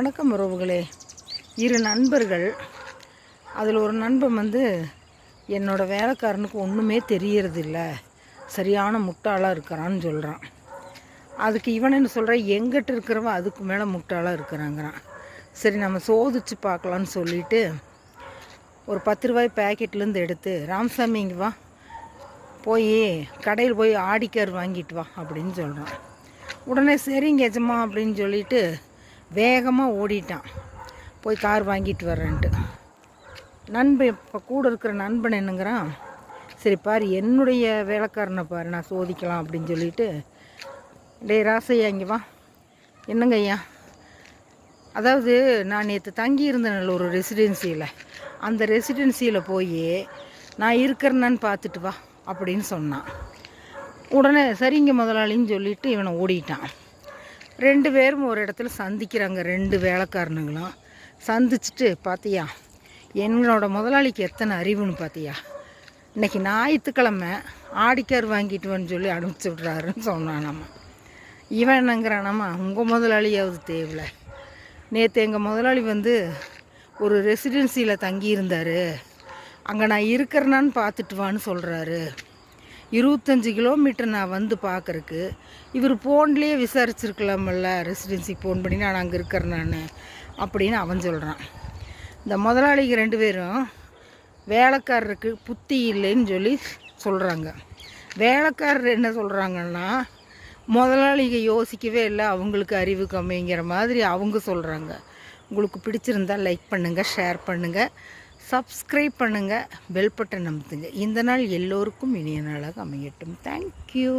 வணக்கம் உறவுகளே. இரு நண்பர்கள், அதில் ஒரு நண்பன் என்னோடய வேலைக்காரனுக்கு ஒன்றுமே தெரியறதில்ல, சரியான முட்டாளாக இருக்கிறான்னு சொல்கிறான். அதுக்கு இவன் என்ன சொல்கிறான், எங்கிட்ட இருக்கிறவன் அதுக்கு மேலே முட்டாளாக இருக்கிறாங்கிறான். சரி, நம்ம சோதிச்சு பார்க்கலான்னு சொல்லிவிட்டு ஒரு 10 ரூபாய் பேக்கெட்லேருந்து எடுத்து, ராமசாமி இங்கே வா, போய் கடையில் போய் ஆடிக்கார் வாங்கிட்டு வா அப்படின்னு சொல்கிறான். உடனே சரிங்க எஜமா அப்படின்னு சொல்லிட்டு வேகமாக ஓடிட்டான், போய் கார் வாங்கிட்டு வரேன்ட்டு. நண்பன் இப்போ கூட இருக்கிற நண்பன் என்னங்கிறான், சரி பாரு என்னுடைய வேலைக்காரனை பாரு, நான் சோதிக்கலாம் அப்படின்னு சொல்லிட்டு, டேய் ராசையா இங்கே வா. என்னங்க ஐயா, அதாவது நான் நேற்று தங்கியிருந்தேன்ல ஒரு ரெசிடென்சியில், அந்த ரெசிடென்சியில் போய் நான் இருக்கிறேன்னு பார்த்துட்டு வா அப்படின்னு சொன்னான். உடனே சரிங்க முதலாளின்னு சொல்லிட்டு இவனை ஓடிட்டான். 2 பேரும் ஒரு இடத்துல சந்திக்கிறாங்க, 2 வேலைக்காரனுங்களும் சந்திச்சுட்டு, பார்த்தியா என்னோட முதலாளிக்கு எத்தனை அறிவுன்னு பார்த்தியா, இன்றைக்கி ஞாயிற்றுக்கிழமை ஆடிக்கார் வாங்கிட்டுவான்னு சொல்லி அனுப்பிச்சி விட்றாருன்னு சொன்னானாம்மா. இவன் என்னங்கிறானாம்மா, உங்கள் முதலாளியாவது தேவையில்லை, நேற்று எங்கள் முதலாளி ஒரு ரெசிடென்சியில் தங்கியிருந்தார், அங்கே நான் இருக்கிறேனான்னு பார்த்துட்டு வான்னு சொல்கிறாரு. 25 கிலோமீட்டர் நான் பார்க்குறக்கு இவர் ஃபோன்லேயே விசாரிச்சிருக்கலாமல்ல, ரெசிடென்சிக்கு ஃபோன் பண்ணி நான் அங்கே இருக்கிறேன் நான் அப்படின்னு அவன் சொல்கிறான். இந்த முதலாளிக்கு 2 பேரும் வேலைக்காரருக்கு புத்தி இல்லைன்னு சொல்லி சொல்கிறாங்க. வேலைக்காரர் என்ன சொல்கிறாங்கன்னா, முதலாளிக்கு யோசிக்கவே இல்லை, அவங்களுக்கு அறிவு கம்மிங்கிற மாதிரி அவங்க சொல்கிறாங்க. உங்களுக்கு பிடிச்சிருந்தால் லைக் பண்ணுங்கள், ஷேர் பண்ணுங்கள், சப்ஸ்கிரைப் பண்ணுங்கள், பெல் பட்டன் அமுத்துங்க. இந்த நாள் எல்லோருக்கும் இனிய நாளாக அமையட்டும். தேங்க்யூ.